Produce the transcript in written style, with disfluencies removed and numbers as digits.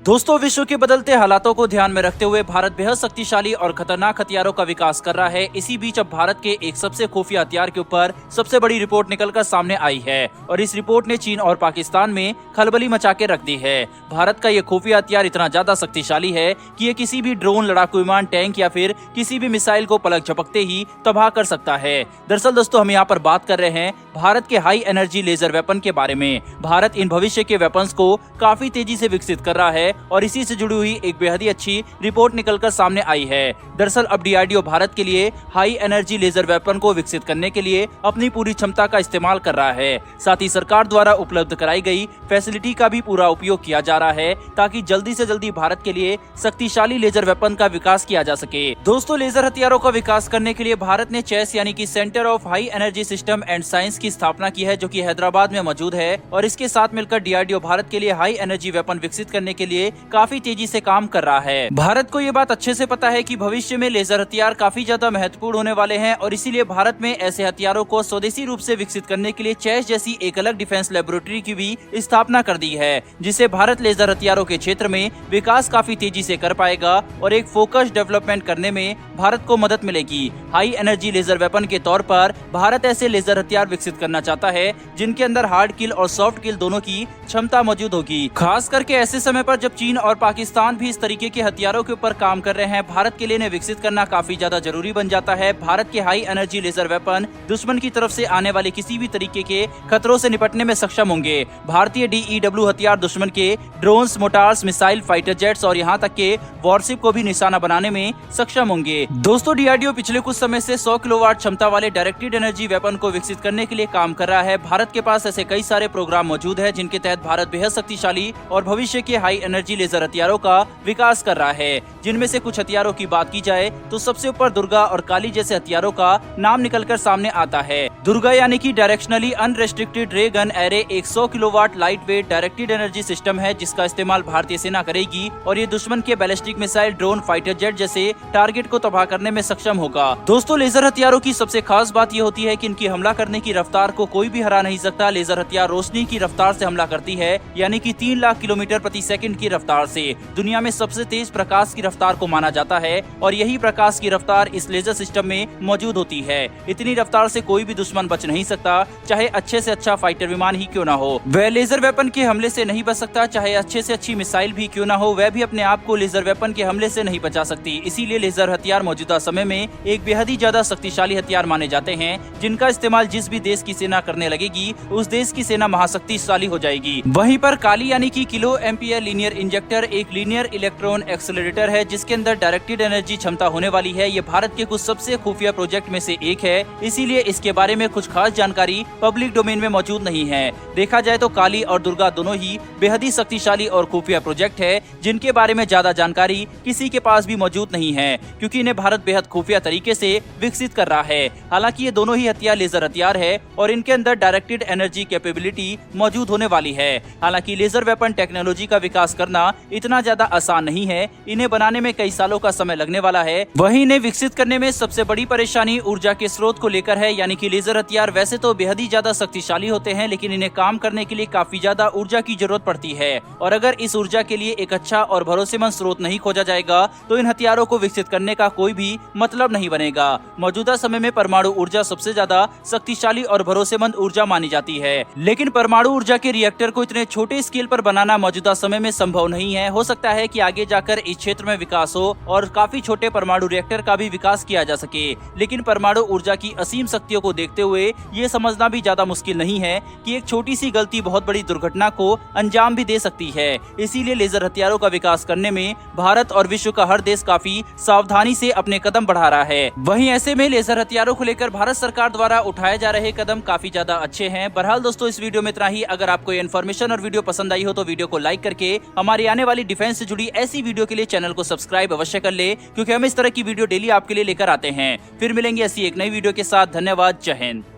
दोस्तों, विश्व के बदलते हालातों को ध्यान में रखते हुए भारत बेहद शक्तिशाली और खतरनाक हथियारों का विकास कर रहा है। इसी बीच अब भारत के एक सबसे खुफिया हथियार के ऊपर सबसे बड़ी रिपोर्ट निकलकर सामने आई है और इस रिपोर्ट ने चीन और पाकिस्तान में खलबली मचा के रख दी है। भारत का ये खुफिया हथियार इतना ज्यादा शक्तिशाली है कि ये किसी भी ड्रोन, लड़ाकू विमान, टैंक या फिर किसी भी मिसाइल को पलक झपकते ही तबाह कर सकता है। दरअसल दोस्तों, हम यहाँ पर बात कर रहे हैं भारत के हाई एनर्जी लेजर वेपन के बारे में। भारत इन भविष्य के वेपन्स को काफी तेजी से विकसित कर रहा है और इसी से जुड़ी हुई एक बेहद ही अच्छी रिपोर्ट निकलकर सामने आई है। दरअसल अब डीआरडीओ भारत के लिए हाई एनर्जी लेजर वेपन को विकसित करने के लिए अपनी पूरी क्षमता का इस्तेमाल कर रहा है। साथ ही सरकार द्वारा उपलब्ध कराई गई फैसिलिटी का भी पूरा उपयोग किया जा रहा है ताकि जल्दी से जल्दी भारत के लिए शक्तिशाली लेजर वेपन का विकास किया जा सके। दोस्तों, लेजर हथियारों का विकास करने के लिए भारत ने चेस यानी कि centre of high energy system and science की स्थापना की है, जो कि हैदराबाद में मौजूद है और इसके साथ मिलकर डीआरडीओ भारत के लिए हाई एनर्जी वेपन विकसित करने के लिए काफी तेजी से काम कर रहा है। भारत को ये बात अच्छे से पता है कि भविष्य में लेजर हथियार काफी ज्यादा महत्वपूर्ण होने वाले हैं और इसीलिए भारत में ऐसे हथियारों को स्वदेशी रूप से विकसित करने के लिए चेस जैसी एक अलग डिफेंस लेबोरेटरी की भी स्थापना कर दी है, जिससे भारत लेजर हथियारों के क्षेत्र में विकास काफी तेजी से कर पाएगा और एक फोकस डेवलपमेंट करने में भारत को मदद मिलेगी। हाई एनर्जी लेजर वेपन के तौर पर भारत ऐसे लेजर हथियार विकसित करना चाहता है जिनके अंदर हार्ड किल और सॉफ्ट किल दोनों की क्षमता मौजूद होगी। खास करके ऐसे समय पर जब चीन और पाकिस्तान भी इस तरीके के हथियारों के ऊपर काम कर रहे हैं, भारत के लिए इन्हें विकसित करना काफी ज्यादा जरूरी बन जाता है। भारत के हाई एनर्जी लेजर वेपन दुश्मन की तरफ से आने वाले किसी भी तरीके के खतरों से निपटने में सक्षम होंगे। भारतीय डीईडब्ल्यू हथियार दुश्मन के drones, motors, missile, fighter jets और यहाँ तक के वॉरशिप को भी निशाना बनाने में सक्षम होंगे। दोस्तों, डीआरडीओ पिछले कुछ समय से 100 किलोवाट क्षमता वाले डायरेक्टेड एनर्जी वेपन को विकसित करने के लिए काम कर रहा है। भारत के पास ऐसे कई सारे प्रोग्राम मौजूद है जिनके तहत भारत बेहद शक्तिशाली और भविष्य के हाई एनर्जी लेजर हथियारों का विकास कर रहा है। जिनमें से कुछ हथियारों की बात की जाए तो सबसे ऊपर दुर्गा और काली जैसे हथियारों का नाम निकलकर सामने आता है। दुर्गा यानी कि डायरेक्शनली अनरेस्ट्रिक्टेड रे गन एरे एक 100 kilowatt light weight directed energy system है जिसका इस्तेमाल भारतीय सेना करेगी और ये दुश्मन के ballistic missile, drone, fighter jet जैसे टारगेट को तबाह करने में सक्षम होगा। दोस्तों, लेजर हथियारों की सबसे खास बात ये होती है कि इनकी हमला करने की रफ्तार को कोई भी हरा नहीं सकता। लेजर हथियार रोशनी की रफ्तार से हमला करती है, यानी कि 3 लाख किलोमीटर प्रति सेकंड की रफ्तार से। दुनिया में सबसे तेज प्रकाश की रफ्तार को माना जाता है और यही प्रकाश की रफ्तार इस लेजर सिस्टम में मौजूद होती है। इतनी रफ्तार से कोई भी दुश्मन बच नहीं सकता, चाहे अच्छे से अच्छा फाइटर विमान ही क्यों ना हो। वह लेजर वेपन के हमले से नहीं बच सकता, चाहे अच्छे से अच्छी मिसाइल भी क्यों ना हो, वह भी अपने आप को लेजर वेपन के हमले से नहीं बचा सकती। इसीलिए लेजर हथियार मौजूदा समय में एक बेहद ही ज्यादा शक्तिशाली हथियार माने जाते हैं, जिनका इस्तेमाल जिस भी देश की सेना करने लगेगी उस देश की सेना महाशक्तिशाली हो जाएगी। वहीं पर काली यानी कि किलो एम्पियर लीनियर इंजेक्टर एक लीनियर इलेक्ट्रॉन एक्सेलरेटर है जिसके अंदर डायरेक्टेड एनर्जी क्षमता होने वाली है। ये भारत के कुछ सबसे खुफिया प्रोजेक्ट में से एक है, इसीलिए इसके बारे में कुछ खास जानकारी पब्लिक डोमेन में मौजूद नहीं है। देखा जाए तो काली और दुर्गा दोनों ही बेहद ही शक्तिशाली और खुफिया प्रोजेक्ट है जिनके बारे में ज्यादा जानकारी किसी के पास भी मौजूद नहीं है, क्योंकि इन्हें भारत बेहद खुफिया तरीके से विकसित कर रहा है। हालांकि ये दोनों ही हथियार लेजर हथियार है और इनके अंदर डायरेक्टेड एनर्जी कैपेबिलिटी मौजूद होने वाली है। हालांकि लेजर वेपन टेक्नोलॉजी का विकास करना इतना ज्यादा आसान नहीं है, इन्हें बनाने में कई सालों का समय लगने वाला है। वहीं इन्हें विकसित करने में सबसे बड़ी परेशानी ऊर्जा के स्रोत को लेकर है, यानी कि लेजर हथियार वैसे तो बेहद ही ज्यादा शक्तिशाली होते हैं, लेकिन इन्हें काम करने के लिए काफी ज्यादा ऊर्जा की जरूरत पड़ती है और अगर इस ऊर्जा के लिए एक अच्छा और भरोसेमंद स्रोत नहीं खोजा जाएगा तो इन हथियारों को विकसित करने का कोई भी मतलब नहीं बनेगा। मौजूदा समय में परमाणु ऊर्जा सबसे ज्यादा शक्तिशाली और भरोसेमंद ऊर्जा मानी जाती है, लेकिन परमाणु ऊर्जा के रिएक्टर को इतने छोटे स्केल पर बनाना मौजूदा समय में संभव नहीं है। हो सकता है कि आगे जाकर इस क्षेत्र में विकास हो और काफी छोटे परमाणु रिएक्टर का भी विकास किया जा सके, लेकिन परमाणु ऊर्जा की असीम शक्तियों को देखते हुए ये समझना भी ज्यादा मुश्किल नहीं है कि एक छोटी सी गलती बहुत बड़ी दुर्घटना को अंजाम भी दे सकती है। इसीलिए लेजर हथियारों का विकास करने में भारत और विश्व का हर देश काफी सावधानी से अपने कदम बढ़ा रहा है। वहीं ऐसे में लेजर हथियारों को लेकर भारत सरकार द्वारा उठाए जा रहे कदम काफी ज्यादा अच्छे हैं। बहरहाल दोस्तों, इस वीडियो में इतना ही। अगर आपको ये इन्फॉर्मेशन और वीडियो पसंद आई हो तो वीडियो को लाइक करके हमारी आने वाली डिफेंस से जुड़ी ऐसी वीडियो के लिए चैनल को सब्सक्राइब अवश्य कर ले, क्योंकि हम इस तरह की वीडियो डेली आपके लिए लेकर आते हैं। फिर मिलेंगे ऐसी एक नई वीडियो के साथ। धन्यवाद। जय हिंद।